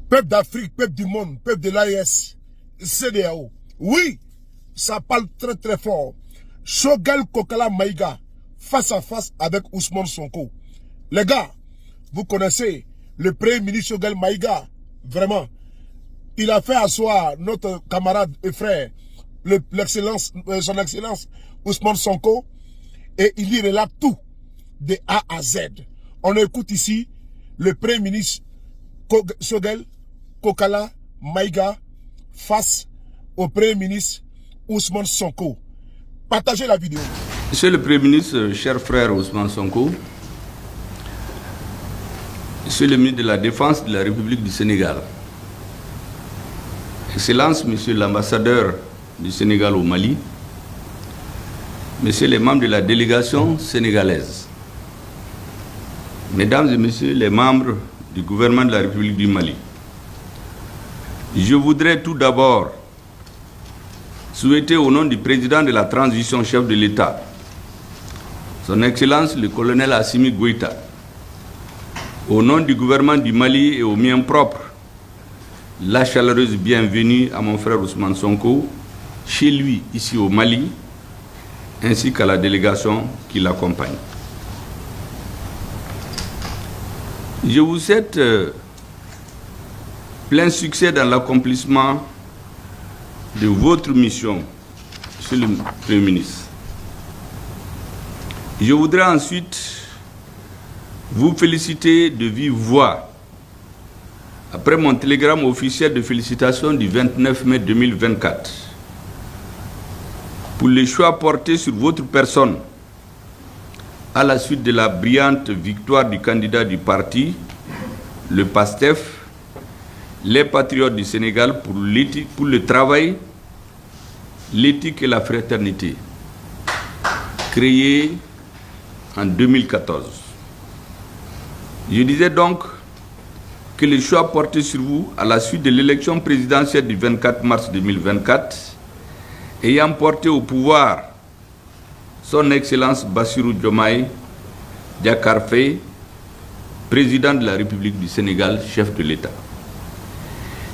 peuple d'Afrique, peuple du monde, peuple de l'AES, CEDEAO. Oui, ça parle très très fort. Choguel Kokala Maïga, face à face avec Ousmane Sonko. Les gars, vous connaissez le premier ministre Choguel Maïga, vraiment. Il a fait asseoir notre camarade et frère, son excellence Ousmane Sonko, et il y relate tout, de A à Z. On écoute ici le premier ministre Choguel Kokala Maïga face au premier ministre Ousmane Sonko. Partagez la vidéo. Monsieur le Premier ministre, cher frère Ousmane Sonko, Monsieur le ministre de la Défense de la République du Sénégal, Excellence, Monsieur l'ambassadeur du Sénégal au Mali, Messieurs les membres de la délégation sénégalaise, Mesdames et Messieurs les membres du gouvernement de la République du Mali, je voudrais tout d'abord souhaiter au nom du président de la transition, chef de l'État, Son Excellence le colonel Assimi Goïta, au nom du gouvernement du Mali et au mien propre, la chaleureuse bienvenue à mon frère Ousmane Sonko, chez lui, ici au Mali, ainsi qu'à la délégation qui l'accompagne. Je vous souhaite plein succès dans l'accomplissement de votre mission, Monsieur le Premier ministre. Je voudrais ensuite vous féliciter de vive voix après mon télégramme officiel de félicitations du 29 mai 2024 pour les choix portés sur votre personne à la suite de la brillante victoire du candidat du parti, le PASTEF, les patriotes du Sénégal pour le travail, l'éthique et la fraternité, créé en 2014. Je disais donc que les choix portés sur vous à la suite de l'élection présidentielle du 24 mars 2024, ayant porté au pouvoir Son Excellence Bassirou Diomaye Diakhar Faye, président de la République du Sénégal, chef de l'État.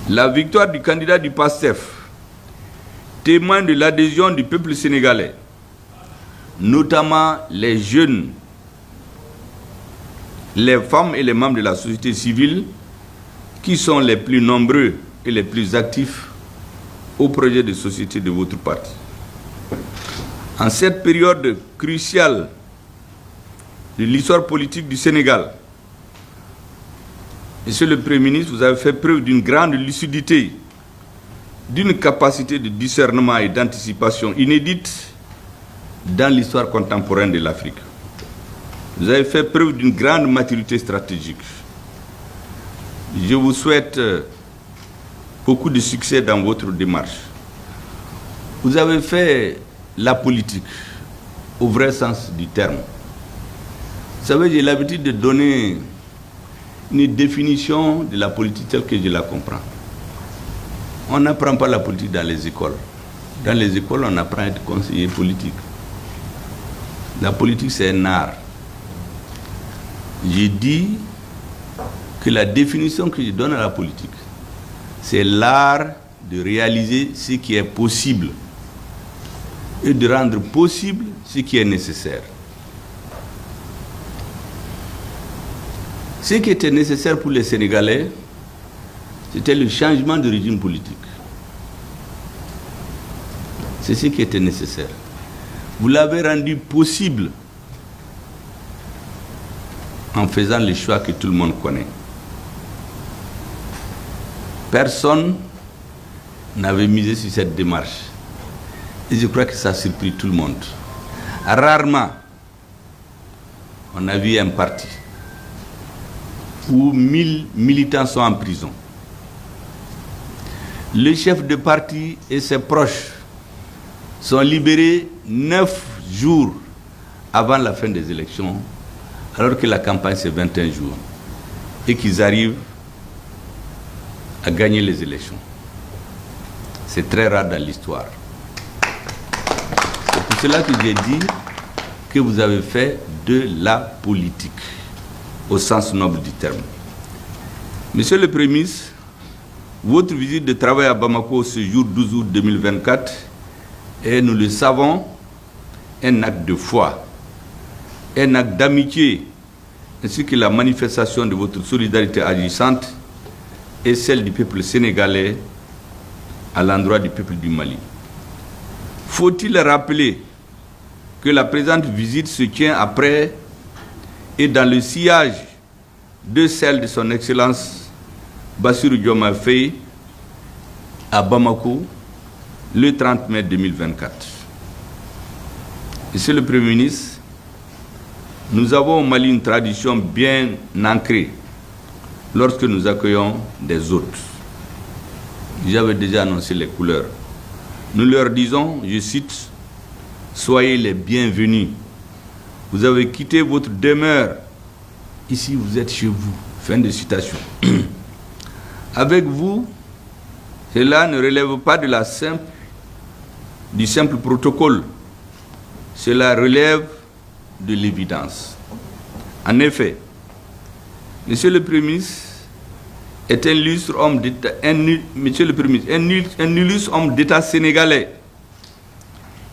La victoire du candidat du PASTEF témoigne de l'adhésion du peuple sénégalais, notamment les jeunes, les femmes et les membres de la société civile qui sont les plus nombreux et les plus actifs au projet de société de votre parti. En cette période cruciale de l'histoire politique du Sénégal, Monsieur le Premier ministre, vous avez fait preuve d'une grande lucidité, d'une capacité de discernement et d'anticipation inédite dans l'histoire contemporaine de l'Afrique. Vous avez fait preuve d'une grande maturité stratégique. Je vous souhaite beaucoup de succès dans votre démarche. Vous avez fait la politique au vrai sens du terme. Vous savez, j'ai l'habitude de donner une définition de la politique telle que je la comprends. On n'apprend pas la politique dans les écoles. Dans les écoles, on apprend à être conseiller politique. La politique, c'est un art. J'ai dit que la définition que je donne à la politique, c'est l'art de réaliser ce qui est possible et de rendre possible ce qui est nécessaire. Ce qui était nécessaire pour les Sénégalais, c'était le changement de régime politique. C'est ce qui était nécessaire. Vous l'avez rendu possible en faisant les choix que tout le monde connaît. Personne n'avait misé sur cette démarche. Et je crois que ça a surpris tout le monde. Rarement, on a vu un parti où 1000 militants sont en prison. Le chef de parti et ses proches sont libérés 9 jours avant la fin des élections, alors que la campagne c'est 21 jours, et qu'ils arrivent à gagner les élections. C'est très rare dans l'histoire. C'est pour cela que j'ai dit que vous avez fait de la politique, au sens noble du terme. Monsieur le Premier ministre, Votre visite de travail à Bamako ce jour 12 août 2024 est, nous le savons, un acte de foi, un acte d'amitié, ainsi que la manifestation de votre solidarité agissante et celle du peuple sénégalais à l'endroit du peuple du Mali. Faut-il rappeler que la présente visite se tient après et dans le sillage de celle de son Excellence Bassirou Diomaye Faye à Bamako le 30 mai 2024. Monsieur le Premier ministre, nous avons au Mali une tradition bien ancrée lorsque nous accueillons des hôtes. J'avais déjà annoncé les couleurs. Nous leur disons, je cite, « Soyez les bienvenus. Vous avez quitté votre demeure. Ici, vous êtes chez vous. » Fin de citation. Avec vous, cela ne relève pas du simple protocole. Cela relève de l'évidence. En effet, Monsieur le Premier ministre est un illustre homme d'État, un illustre homme d'État sénégalais,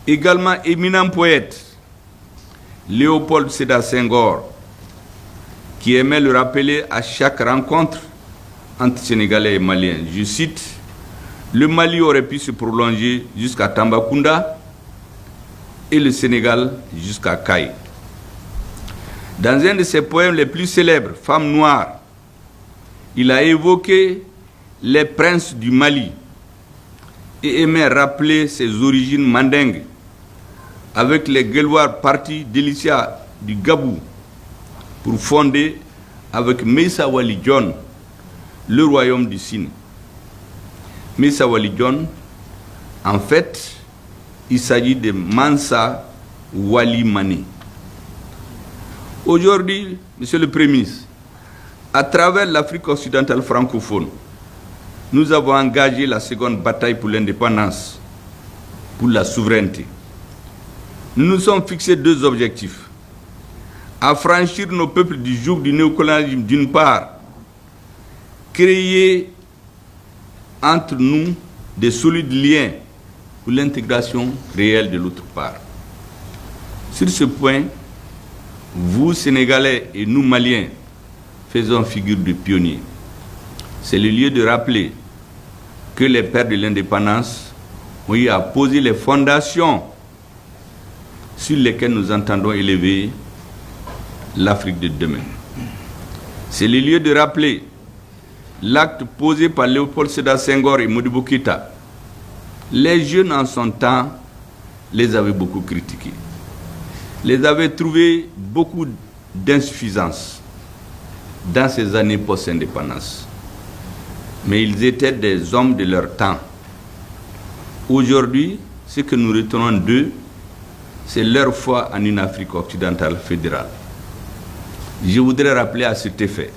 également éminent poète, Léopold Sédar Senghor, qui aimait le rappeler à chaque rencontre entre Sénégalais et Maliens. Je cite, « Le Mali aurait pu se prolonger jusqu'à Tambacounda et le Sénégal jusqu'à Caille. » Dans un de ses poèmes les plus célèbres, « Femme noire », il a évoqué les princes du Mali et aimait rappeler ses origines mandingues avec les Guelwaars partis d'Elicia du Gabou pour fonder avec Meissa Wali John le royaume du Sine. Meissa Wali John, en fait, il s'agit de Mansa Wali Mani. Aujourd'hui, Monsieur le Premier ministre, à travers l'Afrique occidentale francophone, nous avons engagé la seconde bataille pour l'indépendance, pour la souveraineté. Nous nous sommes fixés deux objectifs. Affranchir nos peuples du joug du néocolonialisme d'une part, créer entre nous des solides liens pour l'intégration réelle de l'autre part. Sur ce point, vous, Sénégalais, et nous, Maliens, faisons figure de pionniers. C'est le lieu de rappeler que les pères de l'indépendance ont eu à poser les fondations sur lesquelles nous entendons élever l'Afrique de demain. C'est le lieu de rappeler l'acte posé par Léopold Sédar Senghor et Modibo Keïta. Les jeunes en son temps les avaient beaucoup critiqués, les avaient trouvés beaucoup d'insuffisance dans ces années post-indépendance. Mais ils étaient des hommes de leur temps. Aujourd'hui, ce que nous retenons d'eux, c'est leur foi en une Afrique occidentale fédérale. Je voudrais rappeler à cet effet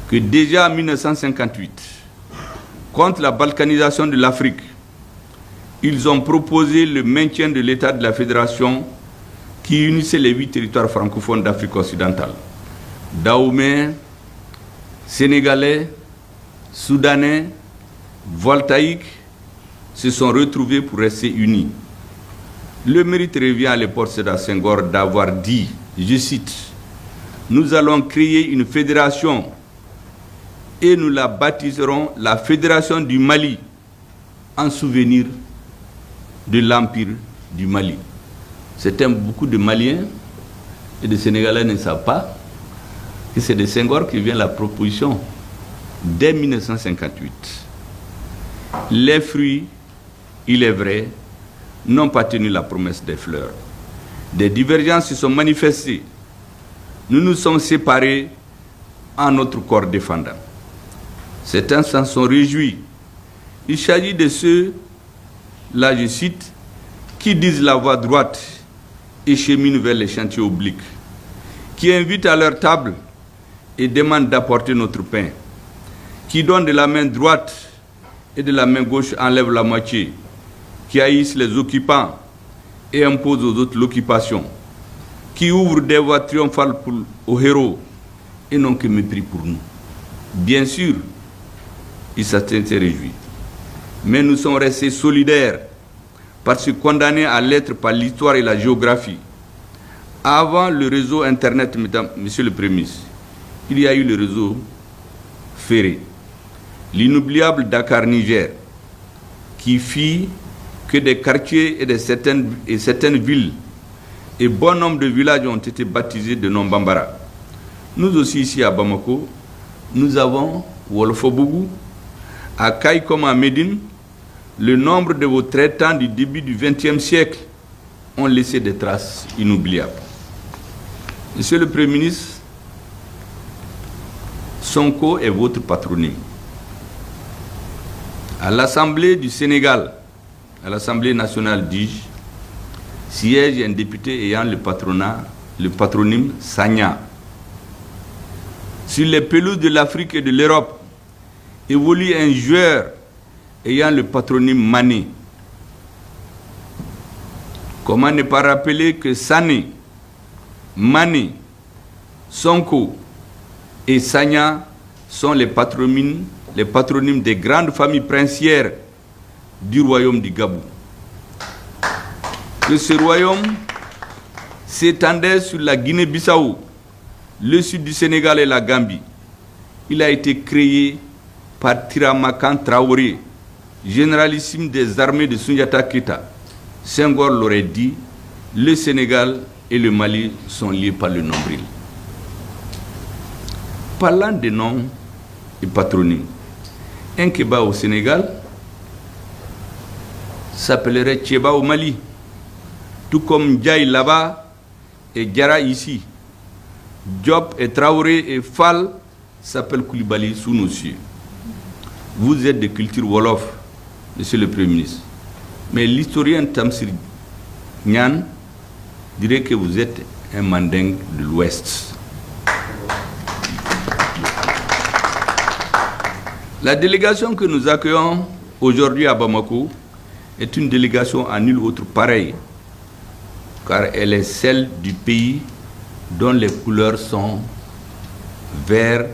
que déjà en 1958, contre la balkanisation de l'Afrique, ils ont proposé le maintien de l'État de la Fédération qui unissait les 8 territoires francophones d'Afrique occidentale. Dahomey, Sénégalais, Soudanais, Voltaïques se sont retrouvés pour rester unis. Le mérite revient à l'époque Sédar Senghor d'avoir dit, je cite, « Nous allons créer une fédération et nous la baptiserons la Fédération du Mali en souvenir de l'Empire du Mali. » Beaucoup de Maliens et de Sénégalais ne savent pas que c'est de Senghor qui vient la proposition dès 1958. Les fruits, il est vrai, n'ont pas tenu la promesse des fleurs. Des divergences se sont manifestées. Nous nous sommes séparés en notre corps défendant. Certains s'en sont réjouis. Il s'agit de ceux, là je cite, qui disent la voie droite et cheminent vers les chantiers obliques, qui invitent à leur table et demandent d'apporter notre pain, qui donnent de la main droite et de la main gauche enlèvent la moitié, qui haïssent les occupants et imposent aux autres l'occupation, qui ouvrent des voies triomphales aux héros et n'ont que mépris pour nous. Bien sûr, il s'était réjoui. Mais nous sommes restés solidaires parce que condamnés à l'être par l'histoire et la géographie. Avant le réseau Internet, monsieur le Premier ministre, il y a eu le réseau ferré. L'inoubliable Dakar-Niger, qui fit que des quartiers et certaines villes et bon nombre de villages ont été baptisés de nom Bambara. Nous aussi, ici à Bamako, nous avons Wolfobougou, à Kaï comme à Médine. Le nombre de vos traitants du début du XXe siècle ont laissé des traces inoubliables. Monsieur le Premier ministre, Sonko est votre patronyme. À l'Assemblée du Sénégal, à l'Assemblée nationale, dis-je, siège un député ayant le patronyme Sagna. Sur les pelouses de l'Afrique et de l'Europe, évolue un joueur ayant le patronyme Mané. Comment ne pas rappeler que Sané, Mané, Sonko et Sagna sont les patronymes des grandes familles princières du royaume du Gabou. Que ce royaume s'étendait sur la Guinée-Bissau, le sud du Sénégal et la Gambie. Il a été créé par Tiramakan Traoré, généralissime des armées de Soundiata Keita. Senghor l'aurait dit, le Sénégal et le Mali sont liés par le nombril. Parlant des noms et patronymes, un Kéba au Sénégal s'appellerait Tcheba au Mali, tout comme Djaï là-bas et Diara ici. Diop et Traoré et Fall s'appellent Koulibaly sous nos cieux. Vous êtes de culture Wolof, monsieur le Premier ministre. Mais l'historien Tamsir Nyan dirait que vous êtes un Manding de l'Ouest. La délégation que nous accueillons aujourd'hui à Bamako est une délégation à nul autre pareille, car elle est celle du pays dont les couleurs sont vert,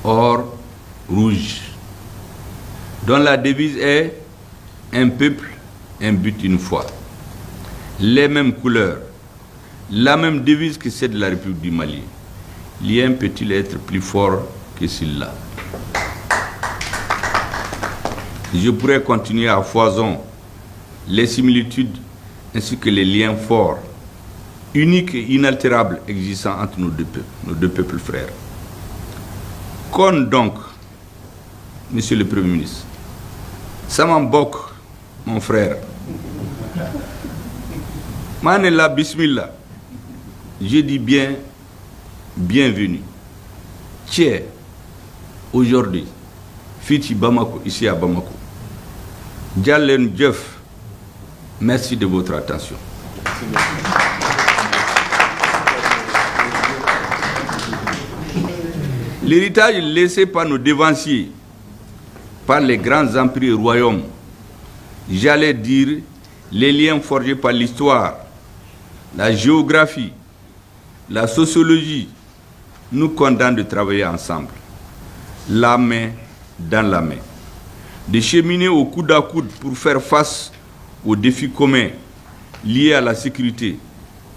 or, rouge, dont la devise est un peuple, un but, une foi. Les mêmes couleurs, la même devise que celle de la République du Mali. L'un peut-il être plus fort que celui-là? Je pourrais continuer à foison les similitudes ainsi que les liens forts, uniques et inaltérables existant entre nos deux peuples frères. Qu'on donc, monsieur le Premier ministre, Samambok, mon frère, Manela Bismillah, je dis bien, bienvenue. Tiens, aujourd'hui, Fiti Bamako, ici à Bamako. Djalen Djeuf, merci de votre attention. L'héritage laissé par nos devanciers, par les grands empires et royaumes, j'allais dire les liens forgés par l'histoire, la géographie, la sociologie, nous condamnent de travailler ensemble, la main dans la main, de cheminer au coude à coude pour faire face aux défis communs liés à la sécurité,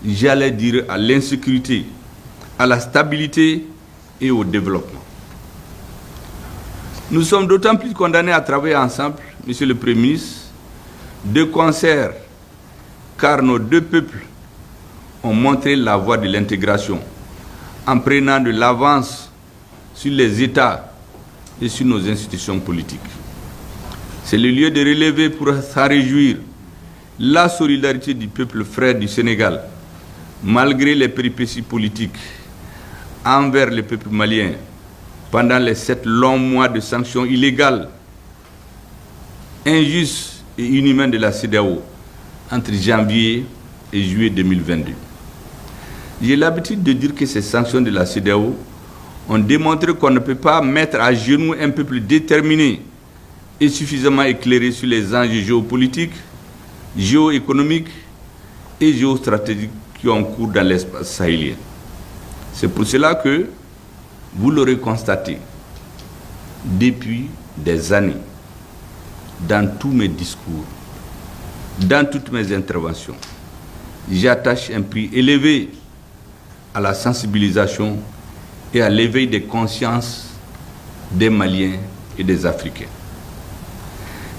j'allais dire à l'insécurité, à la stabilité et au développement. Nous sommes d'autant plus condamnés à travailler ensemble, monsieur le Premier ministre, de concert, car nos deux peuples ont montré la voie de l'intégration en prenant de l'avance sur les États et sur nos institutions politiques. C'est le lieu de relever pour s'en réjouir la solidarité du peuple frère du Sénégal, malgré les péripéties politiques, envers le peuple malien pendant les 7 longs mois de sanctions illégales, injustes et inhumaines de la CEDEAO entre janvier et juillet 2022. J'ai l'habitude de dire que ces sanctions de la CEDEAO ont démontré qu'on ne peut pas mettre à genoux un peuple déterminé et suffisamment éclairé sur les enjeux géopolitiques, géoéconomiques et géostratégiques qui ont cours dans l'espace sahélien. C'est pour cela que, vous l'aurez constaté, depuis des années, dans tous mes discours, dans toutes mes interventions, j'attache un prix élevé à la sensibilisation et à l'éveil des consciences des Maliens et des Africains.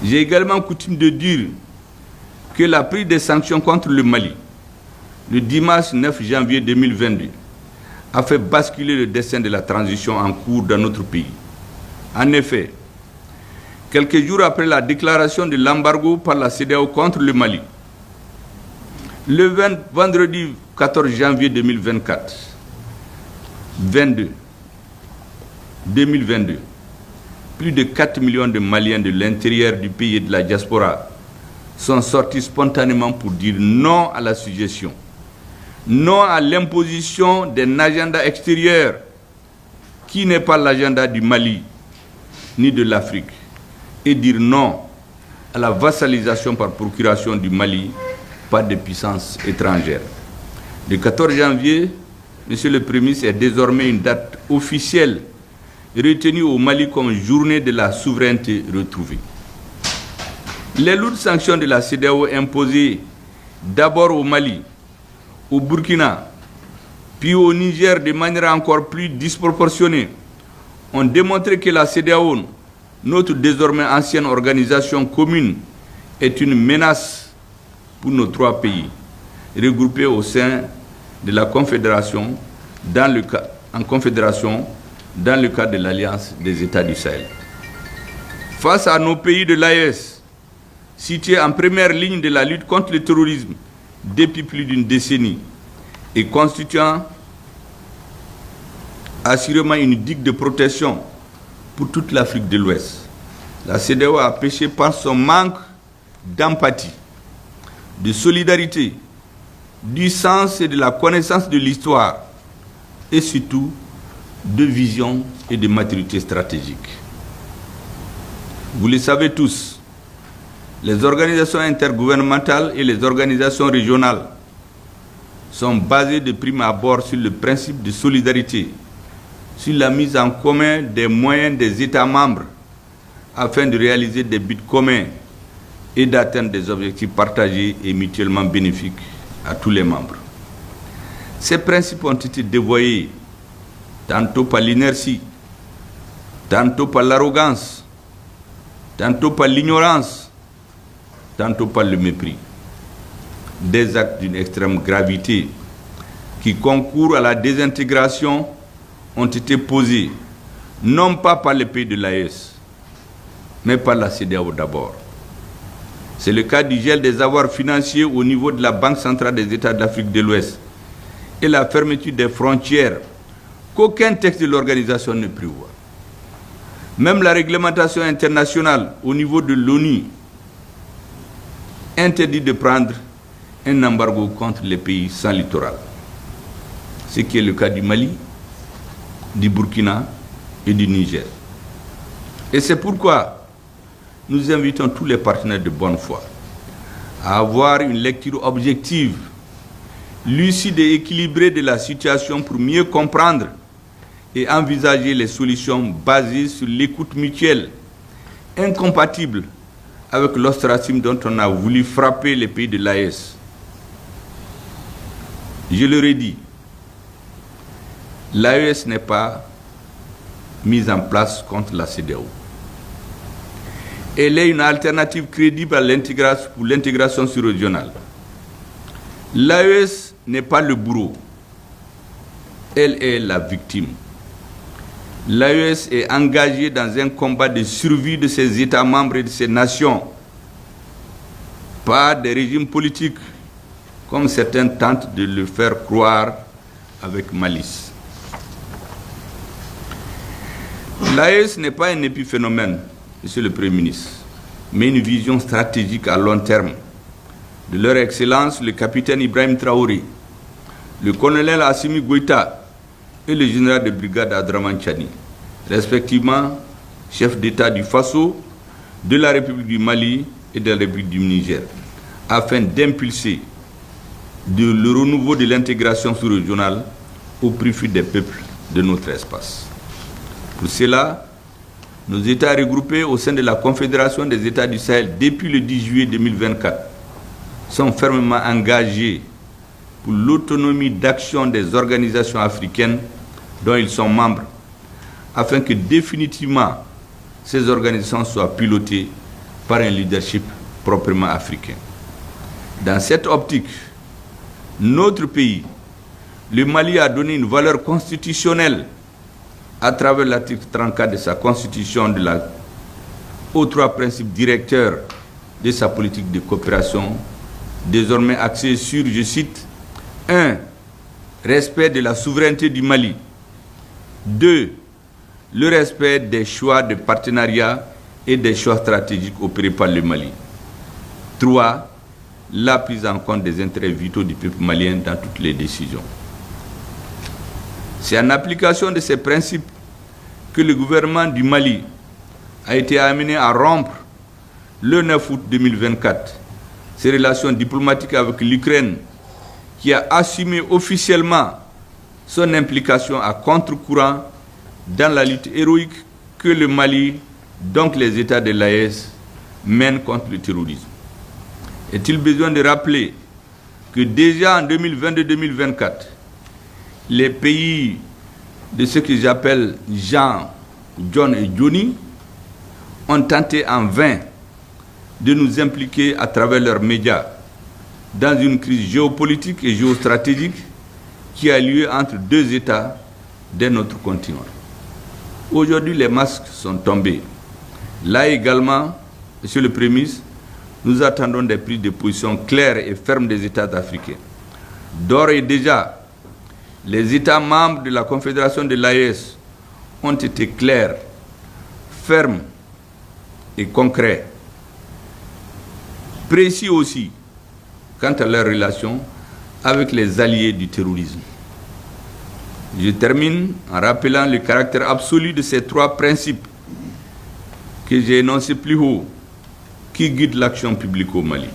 J'ai également coutume de dire que la prise des sanctions contre le Mali, le dimanche 9 janvier 2022, a fait basculer le destin de la transition en cours dans notre pays. En effet, quelques jours après la déclaration de l'embargo par la CEDEAO contre le Mali, le vendredi 14 janvier 2022, plus de 4 millions de Maliens de l'intérieur du pays et de la diaspora sont sortis spontanément pour dire non à la suggestion, non à l'imposition d'un agenda extérieur qui n'est pas l'agenda du Mali ni de l'Afrique, et dire non à la vassalisation par procuration du Mali par des puissances étrangères. Le 14 janvier, Monsieur le Premier ministre, est désormais une date officielle retenue au Mali comme journée de la souveraineté retrouvée. Les lourdes sanctions de la CEDEAO imposées d'abord au Mali, au Burkina, puis au Niger de manière encore plus disproportionnée, ont démontré que la CEDEAO, notre désormais ancienne organisation commune, est une menace pour nos trois pays, regroupés au sein de la Confédération, dans le cadre de l'Alliance des États du Sahel. Face à nos pays de l'AES, situés en première ligne de la lutte contre le terrorisme depuis plus d'une décennie et constituant assurément une digue de protection pour toute l'Afrique de l'Ouest, la CEDEAO a péché par son manque d'empathie, de solidarité, du sens et de la connaissance de l'histoire et surtout de vision et de maturité stratégique. Vous le savez tous, les organisations intergouvernementales et les organisations régionales sont basées de prime abord sur le principe de solidarité, sur la mise en commun des moyens des États membres afin de réaliser des buts communs et d'atteindre des objectifs partagés et mutuellement bénéfiques à tous les membres. Ces principes ont été dévoyés tantôt par l'inertie, tantôt par l'arrogance, tantôt par l'ignorance, tantôt par le mépris. Des actes d'une extrême gravité qui concourent à la désintégration ont été posés, non pas par les pays de l'AES, mais par la CEDEAO d'abord. C'est le cas du gel des avoirs financiers au niveau de la Banque centrale des États d'Afrique de l'Ouest et la fermeture des frontières qu'aucun texte de l'organisation ne prévoit. Même la réglementation internationale au niveau de l'ONU interdit de prendre un embargo contre les pays sans littoral. Ce qui est le cas du Mali, du Burkina et du Niger. Et c'est pourquoi nous invitons tous les partenaires de bonne foi à avoir une lecture objective, lucide et équilibrée de la situation pour mieux comprendre et envisager les solutions basées sur l'écoute mutuelle, incompatible avec l'ostracisme dont on a voulu frapper les pays de l'AES. Je le redis, l'AES n'est pas mise en place contre la CEDEAO. Elle est une alternative crédible à pour l'intégration sous-régionale. L'AES n'est pas le bourreau, elle est la victime. L'AES est engagée dans un combat de survie de ses États membres et de ses nations, pas des régimes politiques, comme certains tentent de le faire croire avec malice. L'AES n'est pas un épiphénomène, Monsieur le Premier ministre, mais une vision stratégique à long terme de leur Excellence le capitaine Ibrahim Traoré, le colonel Assimi Goïta et le général de brigade Abdraman Chani, respectivement chef d'État du Faso, de la République du Mali et de la République du Niger, afin d'impulser le renouveau de l'intégration sous-régionale au profit des peuples de notre espace. Pour cela, Nos États regroupés au sein de la Confédération des États du Sahel depuis le 10 juillet 2024 sont fermement engagés pour l'autonomie d'action des organisations africaines dont ils sont membres, afin que définitivement ces organisations soient pilotées par un leadership proprement africain. Dans cette optique, notre pays, le Mali, a donné une valeur constitutionnelle à travers l'article 34 de sa constitution aux 3 principes directeurs de sa politique de coopération, désormais axée sur, je cite, 1. Respect de la souveraineté du Mali. 2. Le respect des choix de partenariat et des choix stratégiques opérés par le Mali. 3. La prise en compte des intérêts vitaux du peuple malien dans toutes les décisions. C'est en application de ces principes que le gouvernement du Mali a été amené à rompre le 9 août 2024 ses relations diplomatiques avec l'Ukraine, qui a assumé officiellement son implication à contre-courant dans la lutte héroïque que le Mali, donc les États de l'AES, mènent contre le terrorisme. Est-il besoin de rappeler que déjà en 2022-2024, les pays de ce que j'appelle Jean, John et Johnny ont tenté en vain de nous impliquer à travers leurs médias dans une crise géopolitique et géostratégique qui a lieu entre 2 États de notre continent. Aujourd'hui, les masques sont tombés. Là également, Monsieur le Premier ministre, nous attendons des prises de position claires et fermes des États africains. D'ores et déjà, les États membres de la Confédération de l'AES ont été clairs, fermes et concrets, précis aussi quant à leurs relations avec les alliés du terrorisme. Je termine en rappelant le caractère absolu de ces 3 principes que j'ai énoncés plus haut, qui guident l'action publique au Mali.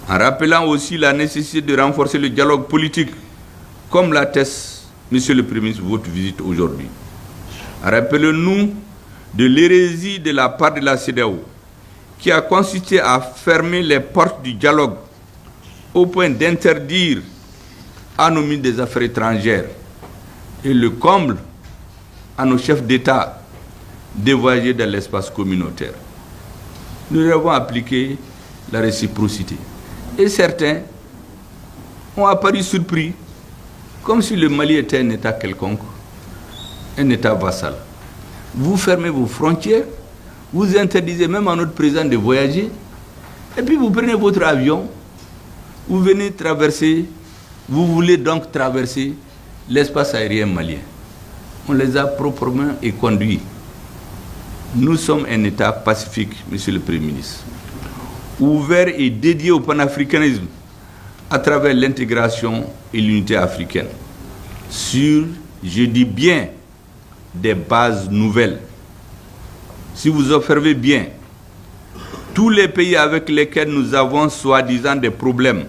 En rappelant aussi la nécessité de renforcer le dialogue politique, comme l'atteste, Monsieur le Premier ministre, votre visite aujourd'hui. Rappelons-nous de l'hérésie de la part de la CEDEAO, qui a consisté à fermer les portes du dialogue au point d'interdire à nos ministres des Affaires étrangères et le comble à nos chefs d'État de voyager dans l'espace communautaire. Nous avons appliqué la réciprocité. Et certains ont apparu surpris, comme si le Mali était un État quelconque, un État vassal. Vous fermez vos frontières, vous interdisez même à notre président de voyager, et puis vous prenez votre avion, vous venez traverser, vous voulez donc traverser l'espace aérien malien. On les a proprement conduits. Nous sommes un État pacifique, Monsieur le Premier ministre, ouvert et dédié au panafricanisme à travers l'intégration et l'unité africaine, sur, je dis bien, des bases nouvelles. Si vous observez bien, tous les pays avec lesquels nous avons soi-disant des problèmes,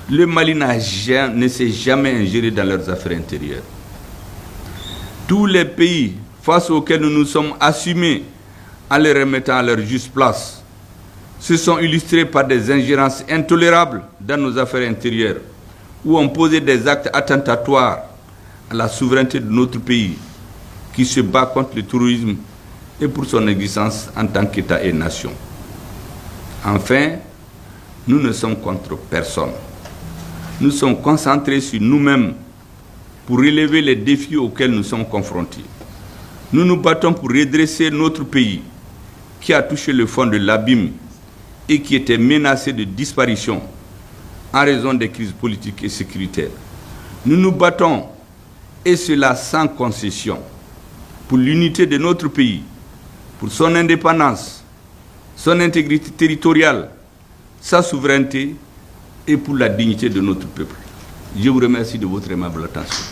le Mali ne s'est jamais ingéré dans leurs affaires intérieures. Tous les pays face auxquels nous nous sommes assumés en les remettant à leur juste place se sont illustrés par des ingérences intolérables dans nos affaires intérieures, où ont posé des actes attentatoires à la souveraineté de notre pays, qui se bat contre le terrorisme et pour son existence en tant qu'État et nation. Enfin, nous ne sommes contre personne. Nous sommes concentrés sur nous-mêmes pour relever les défis auxquels nous sommes confrontés. Nous nous battons pour redresser notre pays qui a touché le fond de l'abîme et qui était menacé de disparition en raison des crises politiques et sécuritaires. Nous nous battons, et cela sans concession, pour l'unité de notre pays, pour son indépendance, son intégrité territoriale, sa souveraineté et pour la dignité de notre peuple. Je vous remercie de votre aimable attention.